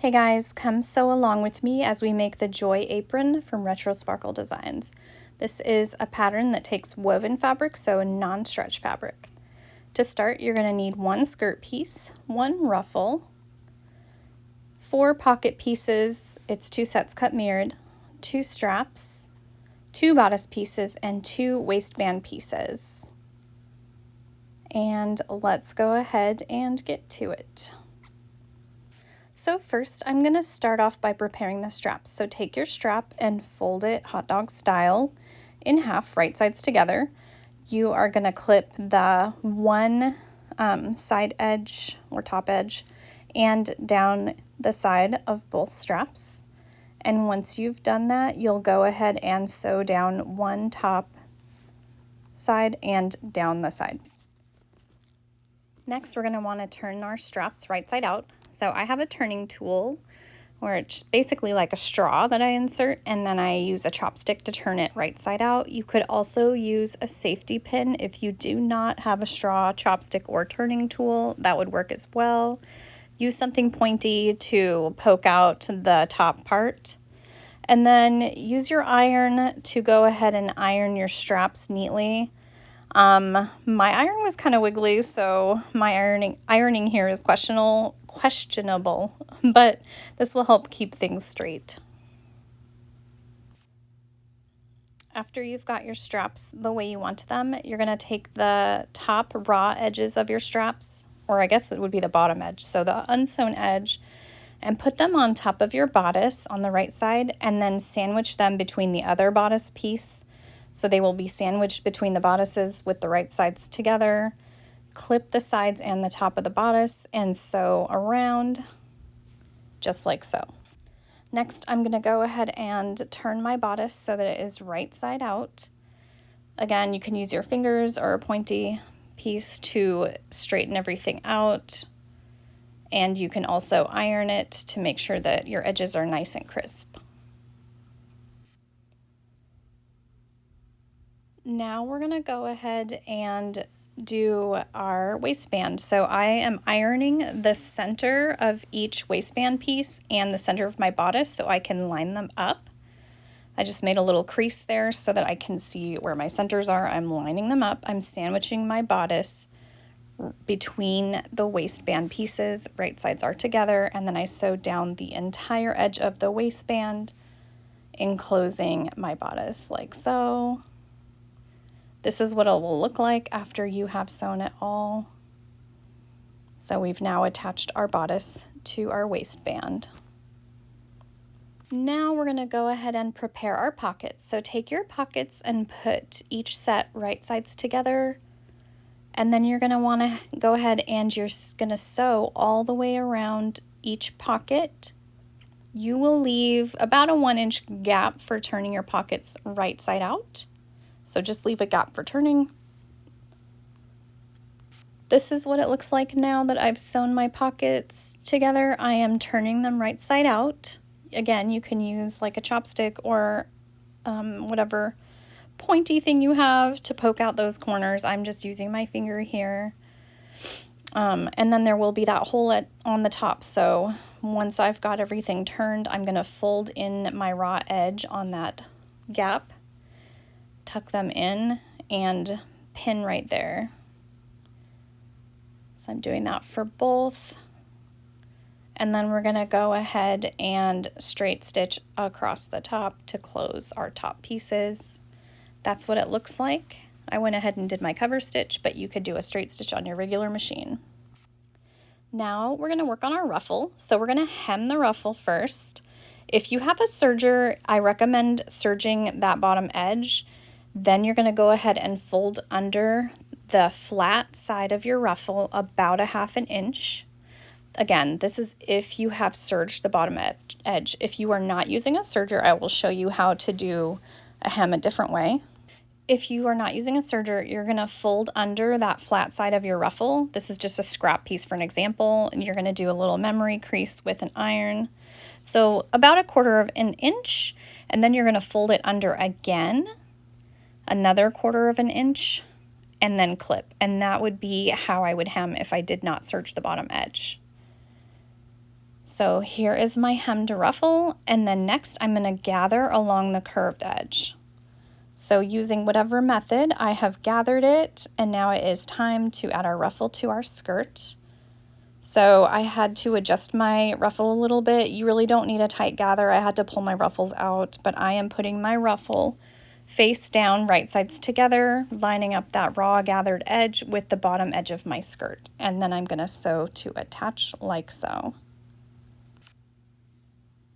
Hey guys, come sew along with me as we make the Joy Apron from Retro Sparkle Designs. This is a pattern that takes woven fabric, so non-stretch fabric. To start, you're going to need one skirt piece, one ruffle, 4 pocket pieces, it's 2 sets cut mirrored, 2 straps, 2 bodice pieces, and 2 waistband pieces. And let's go ahead and get to it. So first, I'm going to start off by preparing the straps. So take your strap and fold it hot dog style in half, right sides together. You are going to clip the one side edge or top edge and down the side of both straps. And once you've done that, you'll go ahead and sew down one top side and down the side. Next, we're going to want to turn our straps right side out. So I have a turning tool where it's basically like a straw that I insert, and then I use a chopstick to turn it right side out. You could also use a safety pin if you do not have a straw, chopstick, or turning tool. That would work as well. Use something pointy to poke out the top part. And then use your iron to go ahead and iron your straps neatly. My iron was kind of wiggly, so my ironing here is questionable, but this will help keep things straight. After you've got your straps the way you want them, you're going to take the top raw edges of your straps, or I guess it would be the bottom edge, so the unsewn edge, and put them on top of your bodice on the right side, and then sandwich them between the other bodice piece. So they will be sandwiched between the bodices with the right sides together. Clip the sides and the top of the bodice and sew around just like so. Next, I'm going to go ahead and turn my bodice so that it is right side out. Again, you can use your fingers or a pointy piece to straighten everything out. And you can also iron it to make sure that your edges are nice and crisp. Now we're going to go ahead and do our waistband. So I am ironing the center of each waistband piece and the center of my bodice so I can line them up. I just made a little crease there so that I can see where my centers are. I'm lining them up. I'm sandwiching my bodice between the waistband pieces. Right sides are together, and then I sew down the entire edge of the waistband, enclosing my bodice like so. This is what it will look like after you have sewn it all. So we've now attached our bodice to our waistband. Now we're going to go ahead and prepare our pockets. So take your pockets and put each set right sides together. And then you're going to want to go ahead and you're going to sew all the way around each pocket. You will leave about a 1-inch gap for turning your pockets right side out. So just leave a gap for turning. This is what it looks like now that I've sewn my pockets together. I am turning them right side out. Again, you can use like a chopstick or whatever pointy thing you have to poke out those corners. I'm just using my finger here. And then there will be that hole on the top. So once I've got everything turned, I'm going to fold in my raw edge on that gap. Tuck them in and pin right there. So I'm doing that for both. And then we're going to go ahead and straight stitch across the top to close our top pieces. That's what it looks like. I went ahead and did my cover stitch, but you could do a straight stitch on your regular machine. Now we're going to work on our ruffle. So we're going to hem the ruffle first. If you have a serger, I recommend serging that bottom edge. Then you're going to go ahead and fold under the flat side of your ruffle about a 1/2 inch. Again, this is if you have serged the bottom edge. If you are not using a serger, I will show you how to do a hem a different way. If you are not using a serger, you're going to fold under that flat side of your ruffle. This is just a scrap piece for an example, and you're going to do a little memory crease with an iron. So about a 1/4 inch, and then you're going to fold it under again, another 1/4 inch, and then clip. And that would be how I would hem if I did not serge the bottom edge. So here is my hemmed ruffle, and then next I'm going to gather along the curved edge. So using whatever method, I have gathered it, and now it is time to add our ruffle to our skirt. So I had to adjust my ruffle a little bit. You really don't need a tight gather. I had to pull my ruffles out, but I am putting my ruffle face down, right sides together, lining up that raw gathered edge with the bottom edge of my skirt. And then I'm going to sew to attach like so.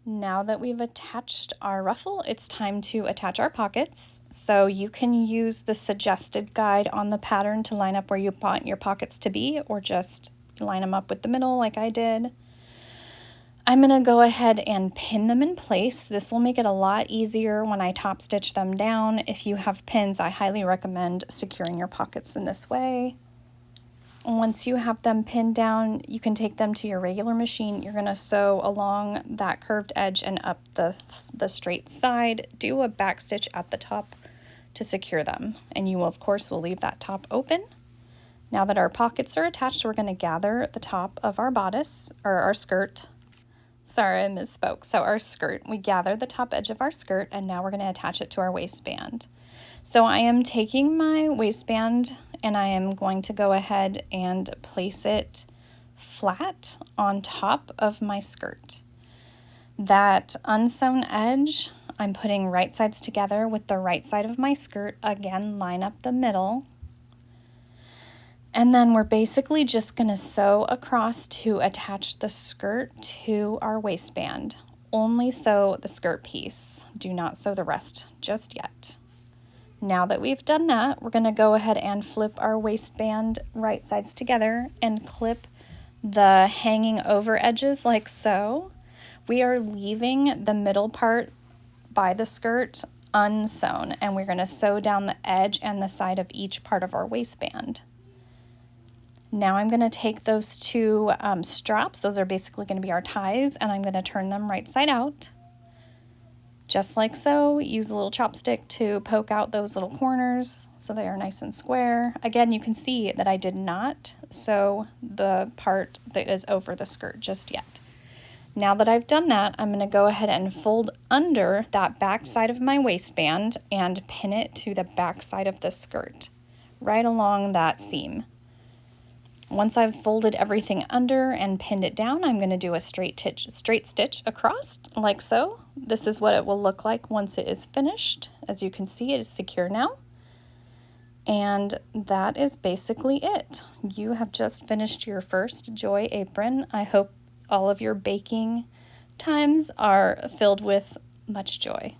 Now that we've attached our ruffle, it's time to attach our pockets. So you can use the suggested guide on the pattern to line up where you want your pockets to be, or just line them up with the middle like I did. I'm going to go ahead and pin them in place. This will make it a lot easier when I top stitch them down. If you have pins, I highly recommend securing your pockets in this way. Once you have them pinned down, you can take them to your regular machine. You're going to sew along that curved edge and up the straight side. Do a back stitch at the top to secure them, and you will, of course, will leave that top open. Now that our pockets are attached, we're going to gather the top of our bodice, or our skirt. Sorry, I misspoke. So our skirt, we gather the top edge of our skirt, and now we're going to attach it to our waistband. So I am taking my waistband and I am going to go ahead and place it flat on top of my skirt. That unsewn edge, I'm putting right sides together with the right side of my skirt. Again, line up the middle. And then we're basically just going to sew across to attach the skirt to our waistband. Only sew the skirt piece. Do not sew the rest just yet. Now that we've done that, we're going to go ahead and flip our waistband right sides together and clip the hanging over edges like so. We are leaving the middle part by the skirt unsewn, and we're going to sew down the edge and the side of each part of our waistband. Now I'm going to take those two straps, those are basically going to be our ties, and I'm going to turn them right side out. Just like so, use a little chopstick to poke out those little corners so they are nice and square. Again, you can see that I did not sew the part that is over the skirt just yet. Now that I've done that, I'm going to go ahead and fold under that back side of my waistband and pin it to the back side of the skirt, right along that seam. Once I've folded everything under and pinned it down, I'm going to do a straight stitch across, like so. This is what it will look like once it is finished. As you can see, it is secure now. And that is basically it. You have just finished your first Joy Apron. I hope all of your baking times are filled with much joy.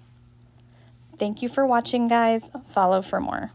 Thank you for watching, guys. Follow for more.